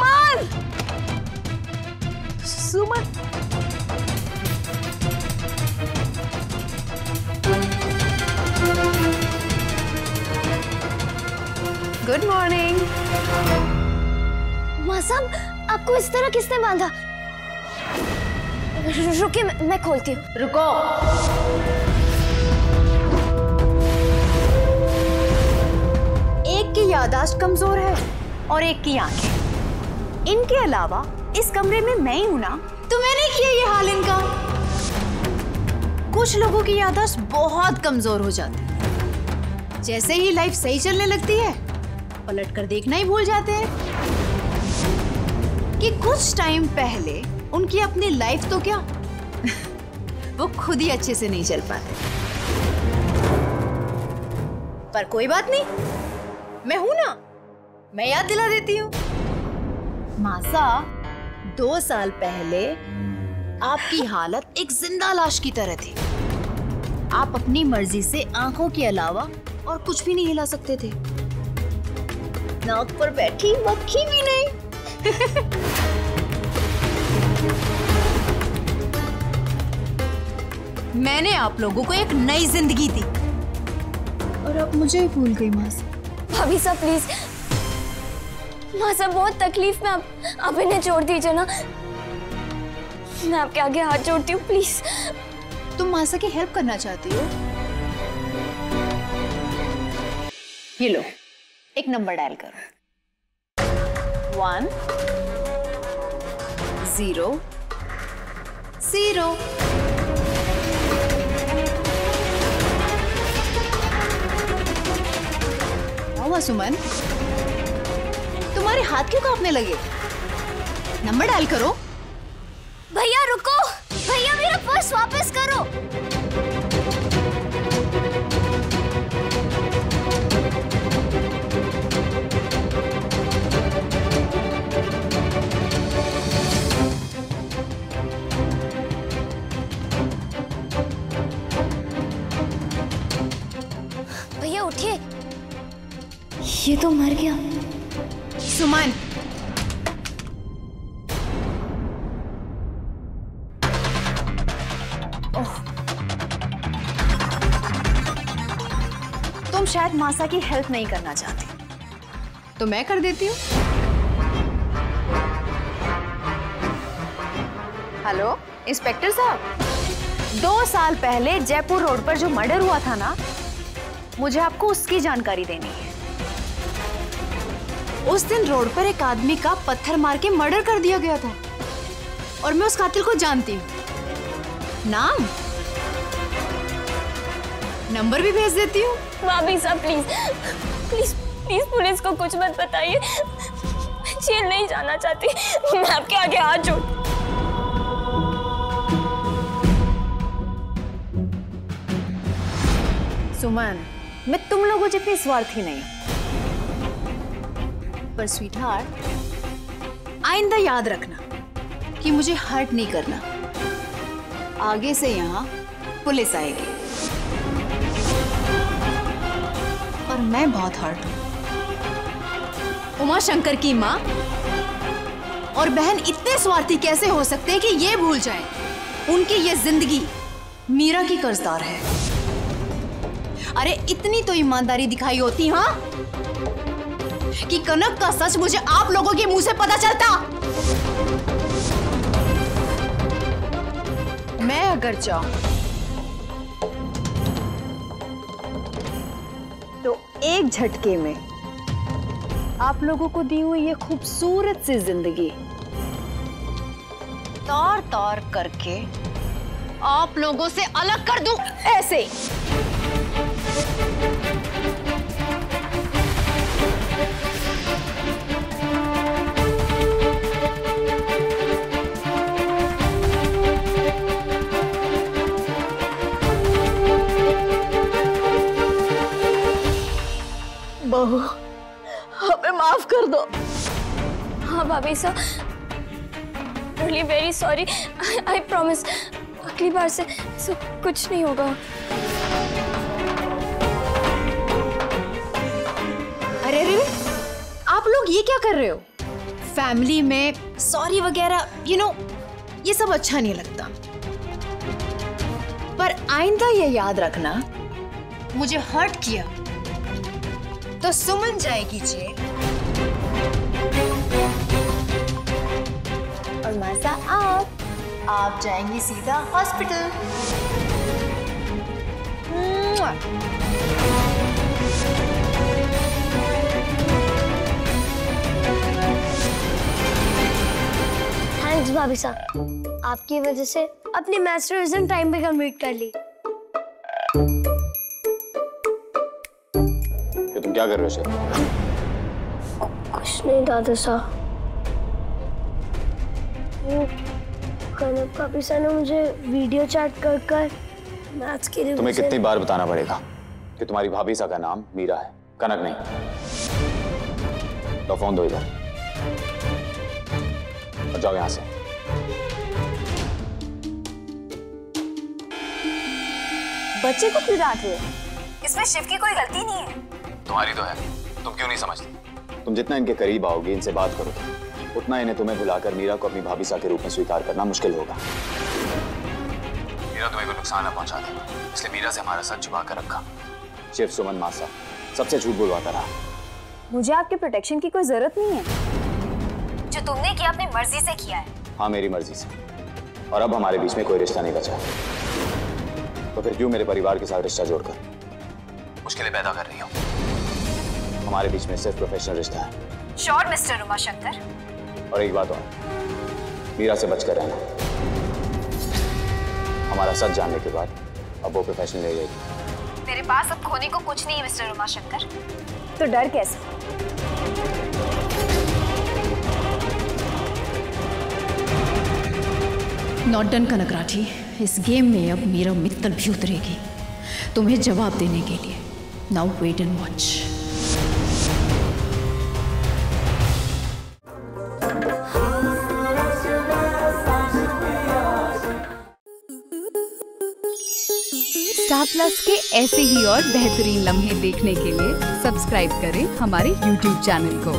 सुमन, सुमन। Good morning. माँ साहब, आपको इस तरह किसने बांधा? रुकिए, मैं खोलती हूँ। रुको। एक की याददाश्त कमजोर है और एक की आंखें। इनके अलावा इस कमरे में मैं ही हूं ना, तो मैंने किया ये हाल इनका। कुछ लोगों की याददाश्त बहुत कमजोर हो जाती है। जैसे ही लाइफ सही चलने लगती है, पलट कर देखना ही भूल जाते हैं कि कुछ टाइम पहले उनकी अपनी लाइफ तो क्या वो खुद ही अच्छे से नहीं चल पाते। पर कोई बात नहीं, मैं हूं ना, मैं याद दिला देती हूँ। मासा, 2 साल पहले आपकी हालत एक जिंदा लाश की तरह थी। आप अपनी मर्जी से आंखों के अलावा और कुछ भी नहीं हिला सकते थे। नाक पर बैठी मक्खी भी नहीं। मैंने आप लोगों को एक नई जिंदगी दी और अब मुझे ही भूल गई। मासा, भाभी साहब प्लीज, माँ साहब बहुत तकलीफ में, आप इन्हें छोड़ दीजिए ना। मैं आपके आगे हाथ जोड़ती हूँ, प्लीज। तुम मासा की हेल्प करना चाहती हो? ये लो, एक नंबर डायल करो। 1 0 0। हुआ सुमन, तुम्हारे हाथ क्यों कांपने लगे? नंबर डायल करो। भैया रुको, भैया मेरा पर्स वापस करो। भैया उठिए, ये तो मर गया। सुमन, तुम शायद मासा की हेल्प नहीं करना चाहती, तो मैं कर देती हूँ। हेलो इंस्पेक्टर साहब, 2 साल पहले जयपुर रोड पर जो मर्डर हुआ था ना, मुझे आपको उसकी जानकारी देनी है। उस दिन रोड पर एक आदमी का पत्थर मार के मर्डर कर दिया गया था और मैं उस कातिल को जानती हूँ। नाम, नंबर भी भेज देती हूँ। भाभी साहब प्लीज प्लीज प्लीज पुलिस को कुछ मत बताइए, मैं जेल नहीं जाना चाहती। मैं आपके आगे हाथ जोड़। सुमन, मैं तुम लोगों जितनी स्वार्थी नहीं, पर स्वीटहार्ट, आइंदा याद रखना कि मुझे हर्ट नहीं करना। आगे से यहाँ पुलिस आएगी और मैं बहुत हर्ट हूँ। उमा शंकर की माँ और बहन इतने स्वार्थी कैसे हो सकते हैं कि ये भूल जाएं उनकी ये जिंदगी मीरा की कर्जदार है। अरे इतनी तो ईमानदारी दिखाई होती, हाँ, कि कनक का सच मुझे आप लोगों के मुंह से पता चलता। मैं अगर चाहूं तो एक झटके में आप लोगों को दी हुई ये खूबसूरत सी जिंदगी तौर तौर करके आप लोगों से अलग कर दूं, ऐसे। बहू, हमें माफ कर दो। हाँ भाभी साहब, really very sorry. I promise, अगली बार से सब कुछ नहीं होगा। अरे अरे, आप लोग ये क्या कर रहे हो? फैमिली में सॉरी वगैरह ये सब अच्छा नहीं लगता। पर आइंदा ये याद रखना, मुझे हर्ट किया तो सुमन जाएगी जेल और मासा आप जाएंगी सीधा हॉस्पिटल। थैंक्स भाभी साहब, आपकी वजह से अपनी मैथ्स रिवीजन टाइम पे कंप्लीट कर ली। तुम क्या कर रहे हो शेफ? कुछ नहीं दादा साहब, कनक भाभी साहब ने मुझे वीडियो चैट कर मैथ्स के रिवीजन। तुम्हें कितनी बार बताना पड़ेगा कि तुम्हारी भाभी सा का नाम मीरा है, कनक नहीं। तो फोन दो इधर और जाओ यहां से। बच्चे को क्यों डांट रहे हो? इसमें शिव की कोई गलती नहीं है। तुम्हारी तो है, तुम क्यों नहीं समझती? तुम जितना इनके करीब आओगे, इनसे बात करोगे, उतना इन्हें तुम्हें बुलाकर मीरा को अपनी भाभी सा के रूप में स्वीकार करना मुश्किल होगा। मीरा तुम्हें कोई नुकसान न पहुंचा दे, इसलिए मीरा से हमारा सच छुपा कर रखा। शिव, सुमन, मासा सबसे झूठ बुलवाता रहा। मुझे आपके प्रोटेक्शन की कोई जरूरत नहीं है। जो तुमने किया अपनी मर्जी से किया है। हाँ, मेरी मर्जी से। और अब हमारे बीच में कोई रिश्ता नहीं बचा, तो फिर क्यों मेरे परिवार के साथ रिश्ता जोड़कर मुश्किलें पैदा कर रही हो? हमारे बीच में सिर्फ प्रोफेशनल रिश्ता है। Sure mister Umashankar. और एक बात और, मीरा से बचकर रहना। हमारा सच जानने के बाद अब वो प्रोफेशनल ले जाएगी। मेरे पास अब खोने को कुछ नहीं है मिस्टर उमाशंकर। तो डर कैसे? नॉट डन कनक राठी, इस गेम में अब मीरा मित्तल भी उतरेगी तुम्हें जवाब देने के लिए। Now wait and watch. Star Plus के ऐसे ही और बेहतरीन लम्हे देखने के लिए सब्सक्राइब करें हमारे YouTube चैनल को।